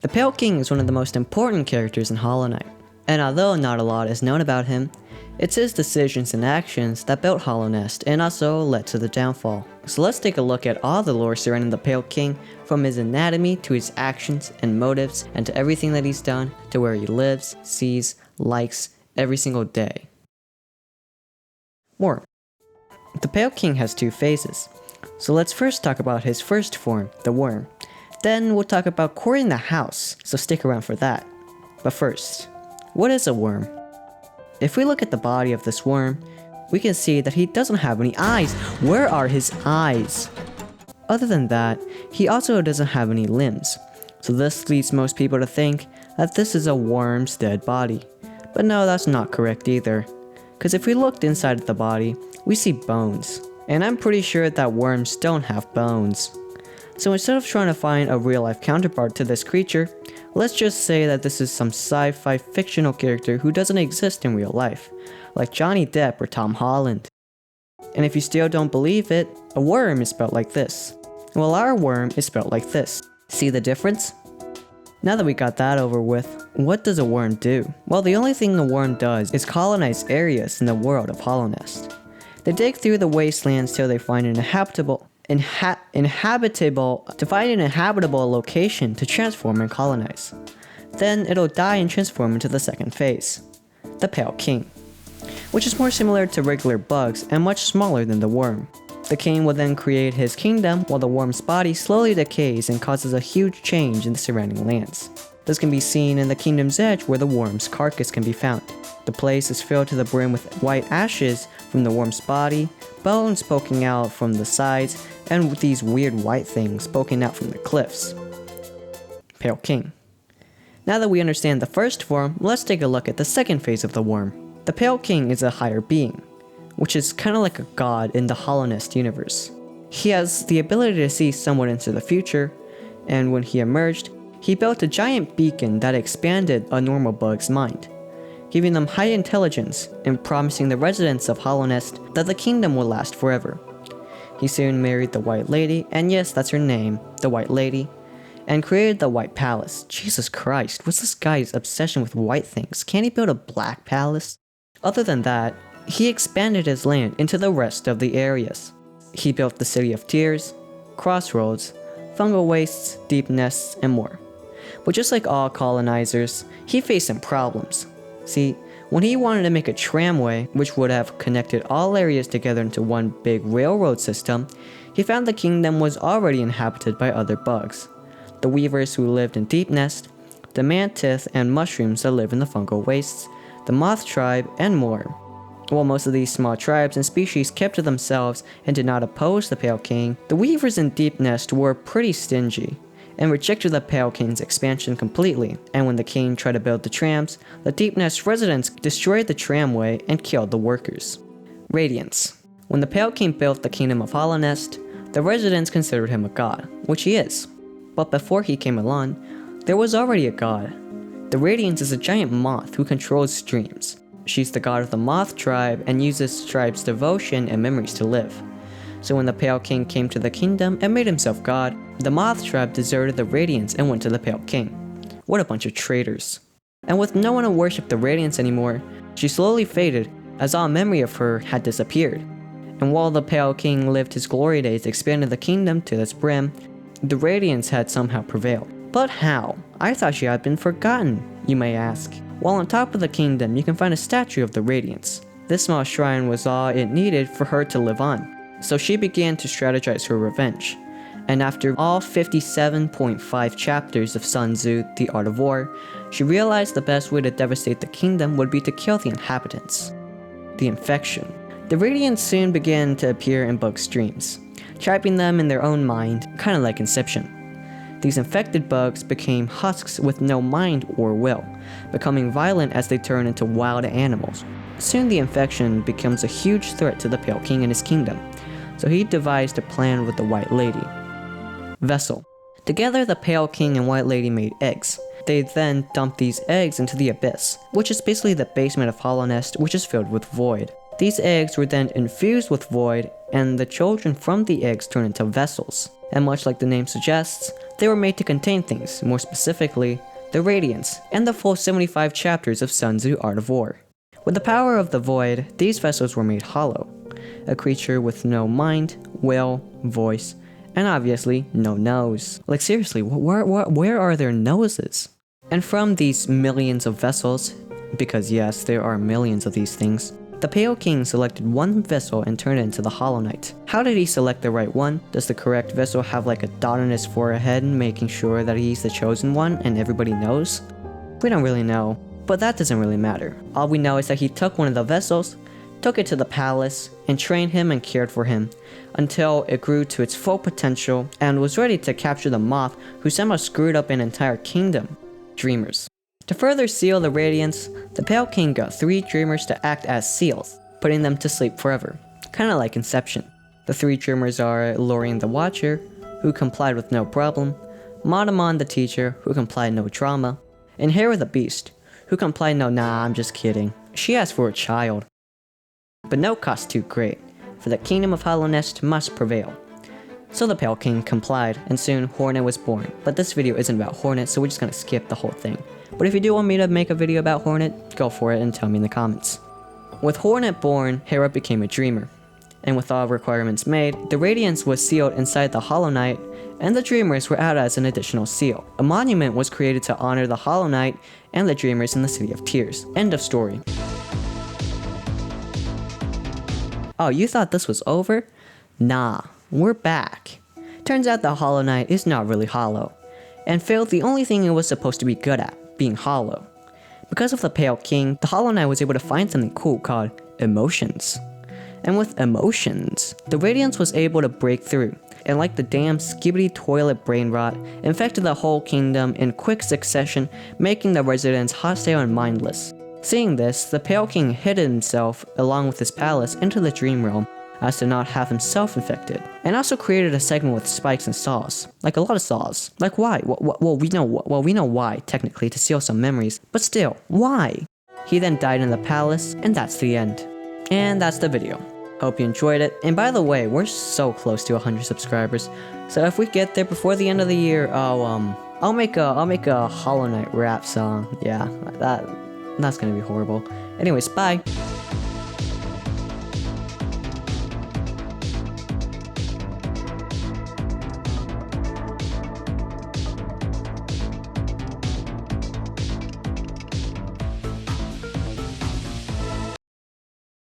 The Pale King is one of the most important characters in Hollow Knight, and although not a lot is known about him, it's his decisions and actions that built Hallownest and also led to the downfall. So let's take a look at all the lore surrounding the Pale King, from his anatomy to his actions and motives and to everything that he's done to where he lives, sees, likes every single day. Worm. The Pale King has two phases, so let's first talk about his first form, the worm. Then we'll talk about courting the house, so stick around for that. But first, what is a worm? If we look at the body of this worm, we can see that he doesn't have any eyes. Where are his eyes? Other than that, he also doesn't have any limbs. So this leads most people to think that this is a worm's dead body. But no, that's not correct either. Because if we looked inside of the body, we see bones. And I'm pretty sure that worms don't have bones. So instead of trying to find a real life counterpart to this creature, let's just say that this is some sci-fi fictional character who doesn't exist in real life, like Johnny Depp or Tom Holland. And if you still don't believe it, a worm is spelled like this. Well, our worm is spelled like this. See the difference? Now that we got that over with, what does a worm do? Well, the only thing a worm does is colonize areas in the world of Hallownest. They dig through the wastelands till they find an inhabitable location to transform and colonize. Then it'll die and transform into the second phase, the Pale King, which is more similar to regular bugs and much smaller than the worm. The king will then create his kingdom while the worm's body slowly decays and causes a huge change in the surrounding lands. This can be seen in the kingdom's edge where the worm's carcass can be found. The place is filled to the brim with white ashes from the worm's body, bones poking out from the sides, and with these weird white things poking out from the cliffs. Pale King. Now that we understand the first form, let's take a look at the second phase of the worm. The Pale King is a higher being, which is kind of like a god in the Hallownest universe. He has the ability to see somewhat into the future, and when he emerged, he built a giant beacon that expanded a normal bug's mind, giving them high intelligence and promising the residents of Hallownest that the kingdom will last forever. He soon married the White Lady, and yes, that's her name, the White Lady, and created the White Palace. Jesus Christ, what's this guy's obsession with white things? Can't he build a black palace? Other than that, he expanded his land into the rest of the areas. He built the City of Tears, Crossroads, Fungal Wastes, Deep Nests, and more. But just like all colonizers, he faced some problems. See, when he wanted to make a tramway, which would have connected all areas together into one big railroad system, he found the kingdom was already inhabited by other bugs. The weavers who lived in Deep Nest, the mantis and mushrooms that live in the fungal wastes, the moth tribe, and more. While most of these small tribes and species kept to themselves and did not oppose the Pale King, the weavers in Deep Nest were pretty stingy and rejected the Pale King's expansion completely, and when the king tried to build the trams, the Deep Nest residents destroyed the tramway and killed the workers. Radiance. When the Pale King built the kingdom of Hallownest, the residents considered him a god, which he is. But before he came along, there was already a god. The Radiance is a giant moth who controls streams. She's the god of the moth tribe and uses the tribe's devotion and memories to live. So when the Pale King came to the kingdom and made himself god, the moth tribe deserted the Radiance and went to the Pale King. What a bunch of traitors. And with no one to worship the Radiance anymore, she slowly faded as all memory of her had disappeared. And while the Pale King lived his glory days expanding the kingdom to its brim, the Radiance had somehow prevailed. But how? I thought she had been forgotten, you may ask. While on top of the kingdom, you can find a statue of the Radiance. This small shrine was all it needed for her to live on. So she began to strategize her revenge. And after all 57.5 chapters of Sun Tzu, The Art of War, she realized the best way to devastate the kingdom would be to kill the inhabitants. The infection. The Radiance soon began to appear in bug streams, trapping them in their own mind, kind of like Inception. These infected bugs became husks with no mind or will, becoming violent as they turn into wild animals. Soon the infection becomes a huge threat to the Pale King and his kingdom, so he devised a plan with the White Lady. Vessel. Together the Pale King and White Lady made eggs. They then dumped these eggs into the abyss, which is basically the basement of Hallownest, which is filled with void. These eggs were then infused with void, and the children from the eggs turned into vessels. And much like the name suggests, They were made to contain things, more specifically, the Radiance, and the full 75 chapters of Sun Tzu Art of War. With the power of the Void, these vessels were made hollow. A creature with no mind, will, voice, and obviously, no nose. Like seriously, where are their noses? And from these millions of vessels, because yes, there are millions of these things, the Pale King selected one vessel and turned it into the Hollow Knight. How did he select the right one? Does the correct vessel have like a dot on his forehead making sure that he's the chosen one and everybody knows? We don't really know, but that doesn't really matter. All we know is that he took one of the vessels, took it to the palace, and trained him and cared for him, until it grew to its full potential and was ready to capture the moth who somehow screwed up an entire kingdom. Dreamers. To further seal the Radiance, the Pale King got 3 Dreamers to act as seals, putting them to sleep forever, kinda like Inception. The 3 Dreamers are Lorien the Watcher, who complied with no problem, Madamon the Teacher, who complied no drama, and Hera the Beast, who complied no nah, I'm just kidding. She asked for a child. But no cost too great, for the Kingdom of Hollownest must prevail. So the Pale King complied, and soon Hornet was born. But this video isn't about Hornet, so we're just gonna skip the whole thing. But if you do want me to make a video about Hornet, go for it and tell me in the comments. With Hornet born, Hera became a Dreamer. And with all requirements made, the Radiance was sealed inside the Hollow Knight, and the Dreamers were added as an additional seal. A monument was created to honor the Hollow Knight and the Dreamers in the City of Tears. End of story. Oh, you thought this was over? Nah, we're back. Turns out the Hollow Knight is not really hollow, and failed the only thing it was supposed to be good at, being hollow. Because of the Pale King, the Hollow Knight was able to find something cool called emotions. And with emotions, the Radiance was able to break through, and like the damn skibbity toilet brain rot, infected the whole kingdom in quick succession, making the residents hostile and mindless. Seeing this, the Pale King hid himself, along with his palace, into the Dream Realm, as to not have himself infected, and also created a segment with spikes and saws, like a lot of saws. Like why? Well, we know why, technically, to seal some memories, but still, why? He then died in the palace, and that's the end. And that's the video. Hope you enjoyed it, and by the way, we're so close to 100 subscribers, so if we get there before the end of the year, I'll make a Hollow Knight rap song. Yeah, that's gonna be horrible. Anyways, bye!